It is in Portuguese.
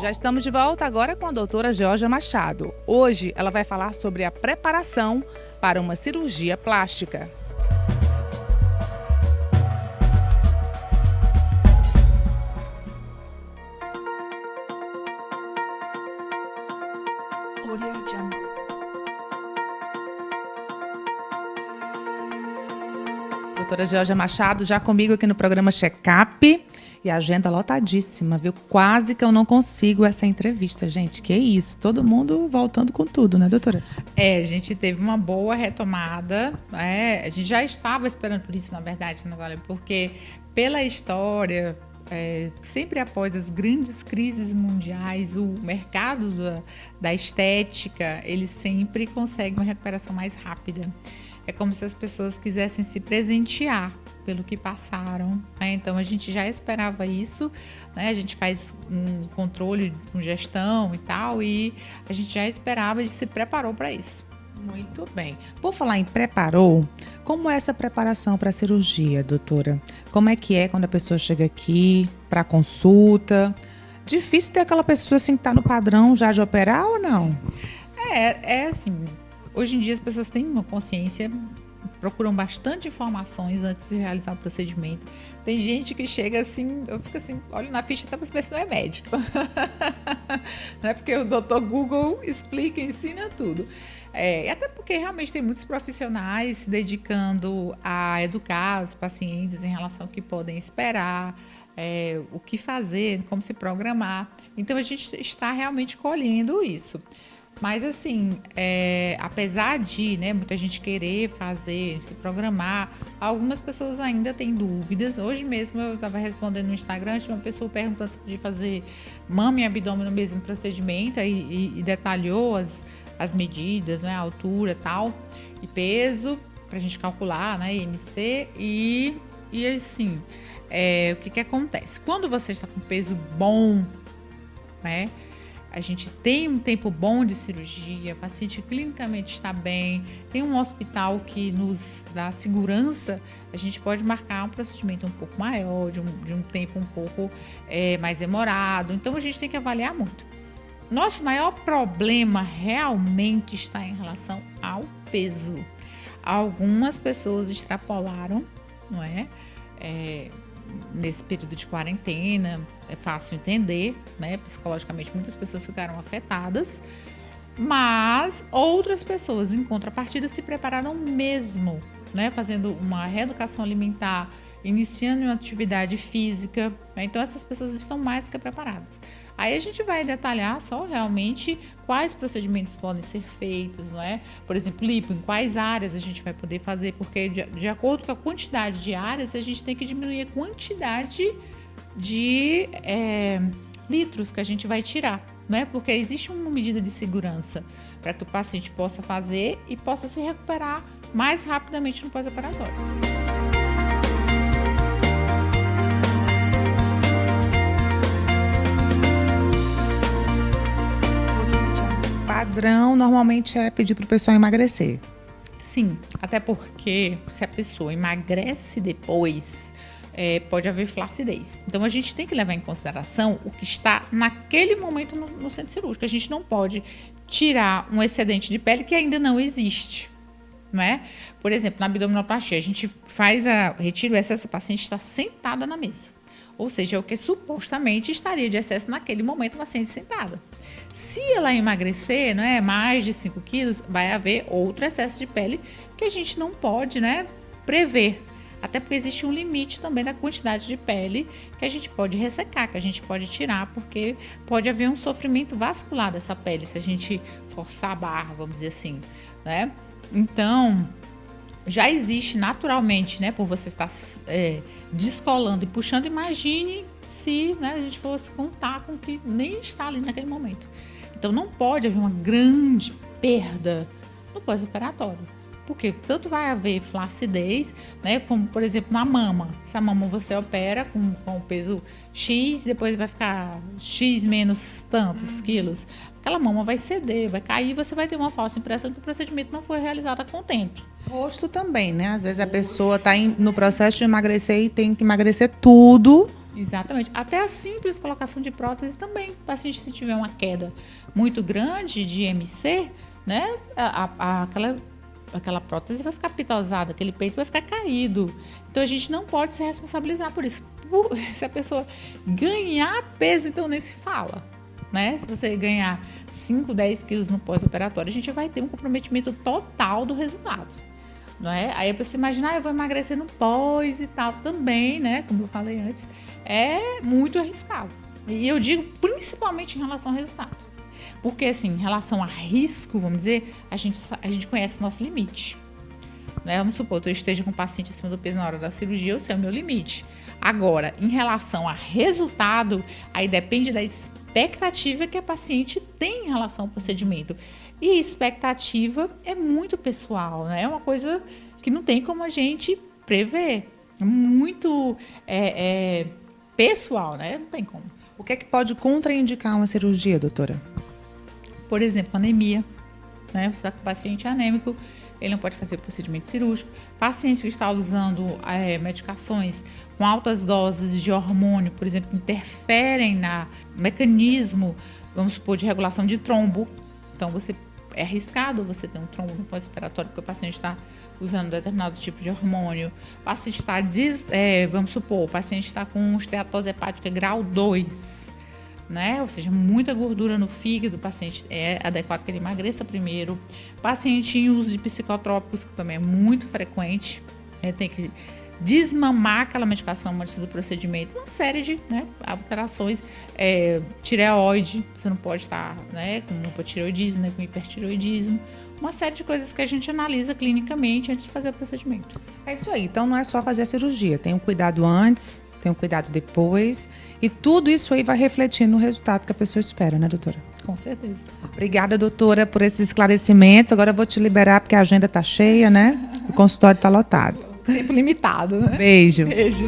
Já estamos de volta agora com a doutora Georgia Machado. Hoje ela vai falar sobre a preparação para uma cirurgia plástica. Doutora Georgia Machado, já comigo aqui no programa Check-up. E a agenda lotadíssima, viu? Quase que eu não consigo essa entrevista, gente. Que isso, todo mundo voltando com tudo, né, doutora? A gente teve uma boa retomada. A gente já estava esperando por isso, na verdade, Natália, porque pela história, sempre após as grandes crises mundiais, o mercado da estética, ele sempre consegue uma recuperação mais rápida. É como se as pessoas quisessem se presentear pelo que passaram. Então, a gente já esperava isso, né? A gente faz um controle com gestão e tal, e a gente já esperava e se preparou para isso. Muito bem. Por falar em preparou, como é essa preparação para a cirurgia, doutora? Como é que é quando a pessoa chega aqui para consulta? Difícil ter aquela pessoa assim que está no padrão já de operar ou não? Assim, hoje em dia as pessoas têm uma consciência, procuram bastante informações antes de realizar o procedimento. Tem gente que chega assim, eu fico assim, olho na ficha até para saber se não é médico. Não é porque o doutor Google explica, ensina tudo. Até porque realmente tem muitos profissionais se dedicando a educar os pacientes em relação ao que podem esperar, o que fazer, como se programar. Então, a gente está realmente colhendo isso. Mas, assim, apesar de muita gente querer fazer, se programar, algumas pessoas ainda têm dúvidas. Hoje mesmo eu estava respondendo no Instagram, tinha uma pessoa perguntando se podia fazer mama e abdômen no mesmo procedimento e detalhou as medidas, a altura e tal, e peso, para a gente calcular, IMC. E assim, o que acontece? Quando você está com peso bom, a gente tem um tempo bom de cirurgia, o paciente clinicamente está bem, tem um hospital que nos dá segurança, a gente pode marcar um procedimento um pouco maior, de um tempo um pouco mais demorado. Então, a gente tem que avaliar muito. Nosso maior problema realmente está em relação ao peso. Algumas pessoas extrapolaram, não é? Nesse período de quarentena, é fácil entender, psicologicamente muitas pessoas ficaram afetadas, mas outras pessoas, em contrapartida, se prepararam mesmo, fazendo uma reeducação alimentar, iniciando uma atividade física, então essas pessoas estão mais do que preparadas. Aí a gente vai detalhar só realmente quais procedimentos podem ser feitos, Por exemplo, lipo, em quais áreas a gente vai poder fazer, porque de acordo com a quantidade de áreas, a gente tem que diminuir a quantidade de litros que a gente vai tirar, Porque existe uma medida de segurança para que o paciente possa fazer e possa se recuperar mais rapidamente no pós-operatório. Padrão normalmente é pedir para o pessoal emagrecer. Sim, até porque se a pessoa emagrece depois, pode haver flacidez. Então, a gente tem que levar em consideração o que está naquele momento no centro cirúrgico. A gente não pode tirar um excedente de pele que ainda não existe, Por exemplo, na abdominoplastia, a gente retira o excesso, a paciente está sentada na mesa. Ou seja, é o que supostamente estaria de excesso naquele momento, a paciente sentada. Se ela emagrecer, mais de 5 quilos, vai haver outro excesso de pele que a gente não pode, prever. Até porque existe um limite também da quantidade de pele que a gente pode ressecar, que a gente pode tirar, porque pode haver um sofrimento vascular dessa pele, se a gente forçar a barra, vamos dizer assim, Então, já existe naturalmente, por você estar descolando e puxando, imagine se a gente fosse contar com o que nem está ali naquele momento. Então, não pode haver uma grande perda no pós-operatório, porque tanto vai haver flacidez, como, por exemplo, na mama. Se a mama você opera com o peso X, depois vai ficar X menos tantos quilos, aquela mama vai ceder, vai cair, você vai ter uma falsa impressão que o procedimento não foi realizado a contento. Rosto também, Às vezes a pessoa está no processo de emagrecer e tem que emagrecer tudo, Exatamente. Até a simples colocação de prótese também. O paciente, se tiver uma queda muito grande de MC, né, aquela prótese vai ficar pitosada, aquele peito vai ficar caído. Então, a gente não pode se responsabilizar por isso. Se a pessoa ganhar peso, então nem se fala, né? Se você ganhar 5, 10 quilos no pós-operatório, a gente vai ter um comprometimento total do resultado. Não é? Aí a pessoa imagina, eu vou emagrecer no pós e tal também, né? Como eu falei antes, é muito arriscado. E eu digo principalmente em relação ao resultado. Porque, assim, em relação a risco, vamos dizer, a gente conhece o nosso limite. Né? Vamos supor que eu esteja com um paciente acima do peso na hora da cirurgia, eu sei o meu limite. Agora, em relação a resultado, aí depende da expectativa que a paciente tem em relação ao procedimento. E expectativa é muito pessoal, né? É uma coisa que não tem como a gente prever. É muito pessoal, né? Não tem como. O que é que pode contraindicar uma cirurgia, doutora? Por exemplo, anemia. Né? Você está com o paciente anêmico, ele não pode fazer o procedimento cirúrgico. Paciente que está usando medicações com altas doses de hormônio, por exemplo, que interferem no mecanismo, vamos supor, de regulação de trombo. Então, é arriscado você ter um trombo no pós-operatório porque o paciente está usando determinado tipo de hormônio. O paciente está, vamos supor, o paciente está com esteatose hepática grau 2, né? Ou seja, muita gordura no fígado, o paciente é adequado que ele emagreça primeiro. Paciente em uso de psicotrópicos, que também é muito frequente, tem que desmamar aquela medicação antes do procedimento. Uma série de alterações. Tireoide, você não pode estar com hipotireoidismo, com hipertireoidismo. Uma série de coisas que a gente analisa clinicamente antes de fazer o procedimento. É isso aí. Então, não é só fazer a cirurgia. Tem um cuidado antes, tem um cuidado depois. E tudo isso aí vai refletir no resultado que a pessoa espera, né, doutora? Com certeza. Obrigada, doutora, por esses esclarecimentos. Agora eu vou te liberar porque a agenda está cheia, né? O consultório está lotado. Tempo limitado, né? Beijo. Beijo.